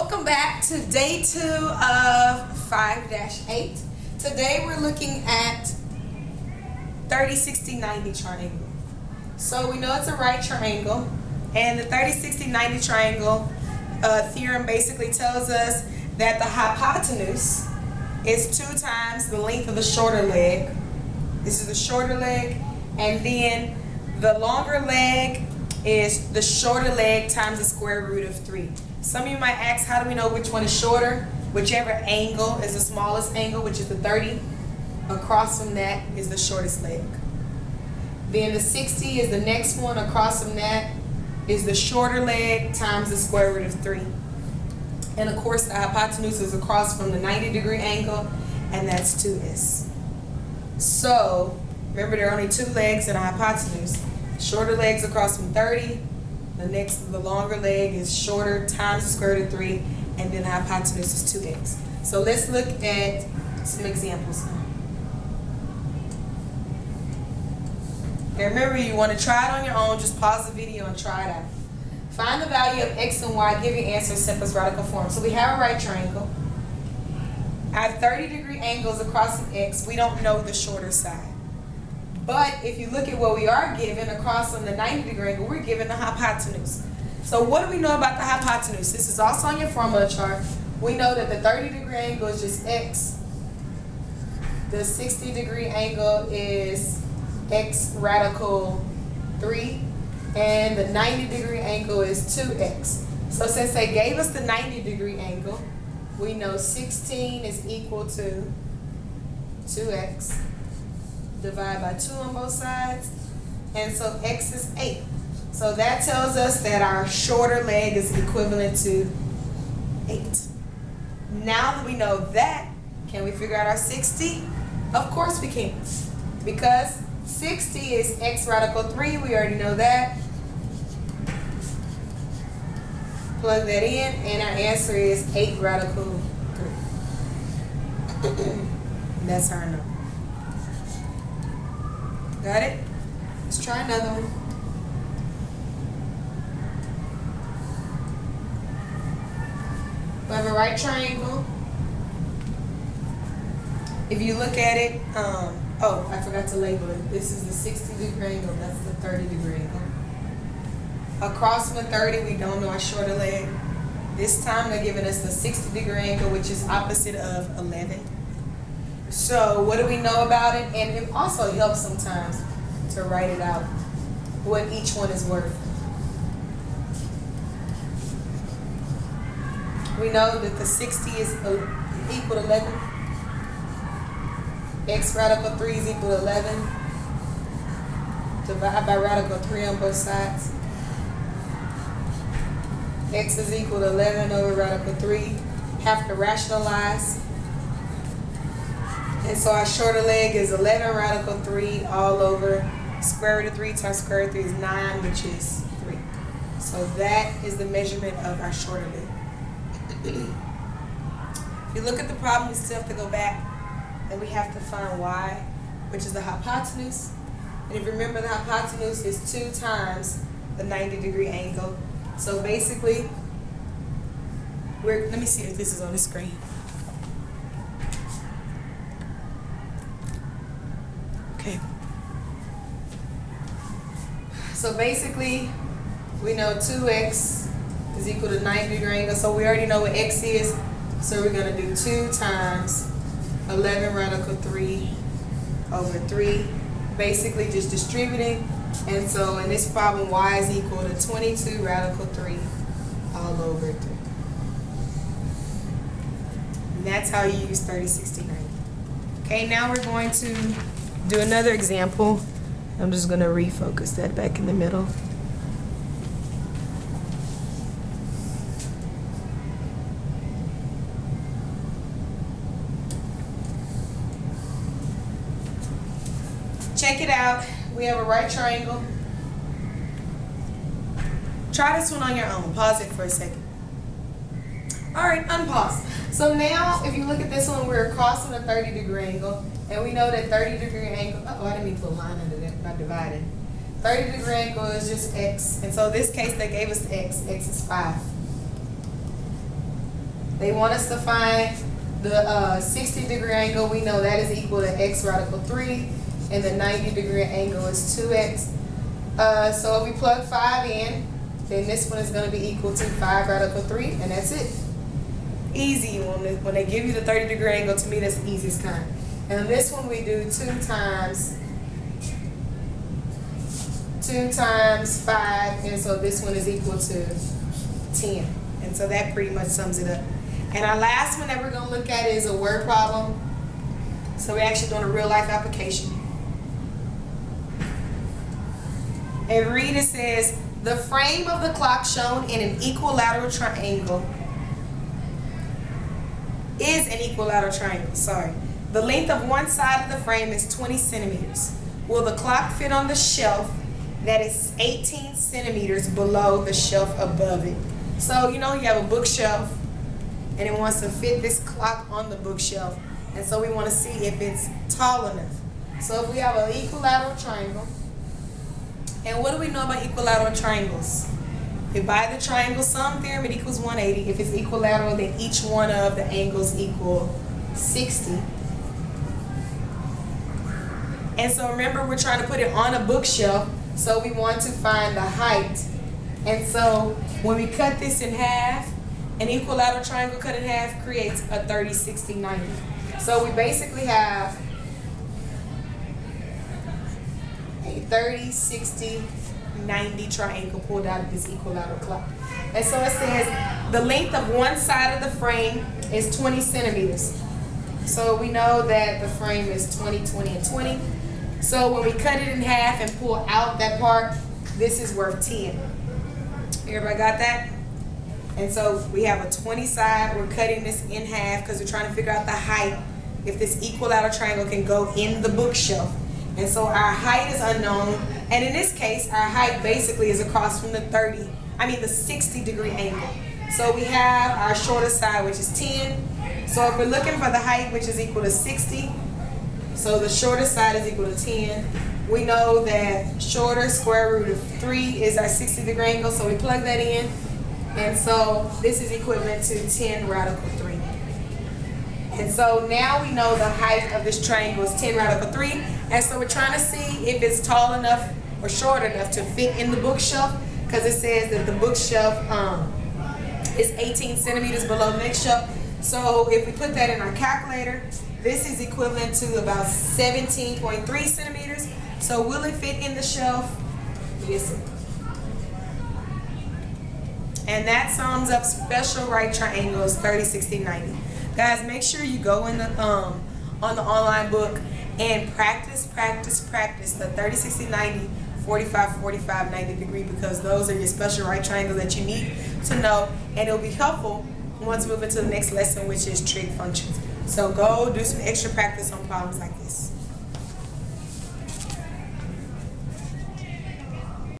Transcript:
Welcome back to day 2 of 5-8. Today we're looking at 30, 60, 90 triangle. So we know it's a right triangle, and the 30, 60, 90 triangle theorem basically tells us that the hypotenuse is 2 times the length of the shorter leg. This is the shorter leg, and then the longer leg is the shorter leg times the square root of 3. Some of you might ask, how do we know which one is shorter? Whichever angle is the smallest angle, which is the 30, across from that is the shortest leg. Then the 60 is the next one, across from that is the shorter leg times the square root of 3. And of course the hypotenuse is across from the 90-degree angle, and that's 2s. So remember, there are only 2 legs in a hypotenuse. Shorter legs across from 30. The longer leg is shorter times the square root of 3, and then the hypotenuse is 2x. So let's look at some examples now. And remember, you want to try it on your own. Just pause the video and try it out. Find the value of x and y. Give your answer in simplest radical form. So we have a right triangle. Our 30-degree angles across from x, we don't know the shorter side. But if you look at what we are given across on the 90-degree angle, we're given the hypotenuse. So what do we know about the hypotenuse? This is also on your formula chart. We know that the 30-degree angle is just x. The 60-degree angle is x radical 3. And the 90-degree angle is 2x. So since they gave us the 90-degree angle, we know 16 is equal to 2x. Divide by 2 on both sides, and so x is 8. So that tells us that our shorter leg is equivalent to 8. Now that we know that, can we figure out our 60? Of course we can, because 60 is x radical 3. We already know that. Plug that in, and our answer is 8 radical 3. And that's our number. Got it? Let's try another one. We have a right triangle. If you look at it, oh, I forgot to label it. This is the 60-degree angle. That's the 30-degree angle. Across from the 30, we don't know our shorter leg. This time they're giving us the 60-degree angle, which is opposite of 11. So what do we know about it? And it also helps sometimes to write it out, what each one is worth. We know that the 60 is equal to 11. X radical 3 is equal to 11. Divide by radical 3 on both sides. X is equal to 11 over radical 3. Have to rationalize. And so our shorter leg is 11 radical 3 all over square root of 3 times square root of 3 is 9, which is 3. So that is the measurement of our shorter leg. If you look at the problem, we still have to go back and we have to find y, which is the hypotenuse. And if you remember, the hypotenuse is 2 times the 90-degree angle. So basically, let me see if this is on the screen. Okay. So basically, we know 2x is equal to 90-degree angle. So we already know what x is. So we're going to do 2 times 11 radical 3 over 3. Basically just distributing. And so in this problem, y is equal to 22 radical 3 all over 3. And that's how you use 30, 60, 90. Okay, now we're going to do another example. I'm just going to refocus that back in the middle. Check it out. We have a right triangle. Try this one on your own. Pause it for a second. Alright, unpause. So now, if you look at this one, we're crossing a 30-degree angle. And we know that 30-degree angle, oh, I didn't mean to put a line under that, not divided. 30-degree angle is just x. And so in this case, they gave us the x. X is 5. They want us to find the 60-degree angle. We know that is equal to x radical 3, and the 90-degree angle is 2x. So if we plug 5 in, then this one is going to be equal to 5 radical 3, and that's it. Easy. When they give you the 30-degree angle, to me, that's the easiest kind. And this one we do 2 times 5, and so this one is equal to 10. And so that pretty much sums it up. And our last one that we're going to look at is a word problem. So we're actually doing a real life application. And read, it says, the frame of the clock shown in an equilateral triangle is an equilateral triangle, sorry. The length of one side of the frame is 20 centimeters. Will the clock fit on the shelf that is 18 centimeters below the shelf above it? So, you know, you have a bookshelf, and it wants to fit this clock on the bookshelf. And so we want to see if it's tall enough. So if we have an equilateral triangle, and what do we know about equilateral triangles? If by the triangle sum theorem it equals 180, if it's equilateral, then each one of the angles equal 60. And so remember, we're trying to put it on a bookshelf, so we want to find the height. And so when we cut this in half, an equilateral triangle cut in half creates a 30, 60, 90. So we basically have a 30, 60, 90 triangle pulled out of this equilateral clock. And so it says the length of one side of the frame is 20 centimeters. So we know that the frame is 20, 20, and 20. So when we cut it in half and pull out that part, this is worth 10. Everybody got that? And so we have a 20 side. We're cutting this in half because we're trying to figure out the height, if this equilateral triangle can go in the bookshelf. And so our height is unknown. And in this case, our height basically is across from the 60-degree angle. So we have our shorter side, which is 10. So if we're looking for the height, which is equal to 60, so the shorter side is equal to 10. We know that shorter square root of 3 is our 60-degree angle, so we plug that in. And so this is equivalent to 10 radical 3. And so now we know the height of this triangle is 10 radical 3. And so we're trying to see if it's tall enough or short enough to fit in the bookshelf, because it says that the bookshelf is 18 centimeters below the next shelf. So if we put that in our calculator, this is equivalent to about 17.3 centimeters. So will it fit in the shelf? Yes. And that sums up special right triangles 30, 60, 90. Guys, make sure you go in the on the online book and practice the 30, 60, 90, 45, 45, 90 degree, because those are your special right triangles that you need to know, and it'll be helpful once we move into the next lesson, which is trig functions. So go do some extra practice on problems like this.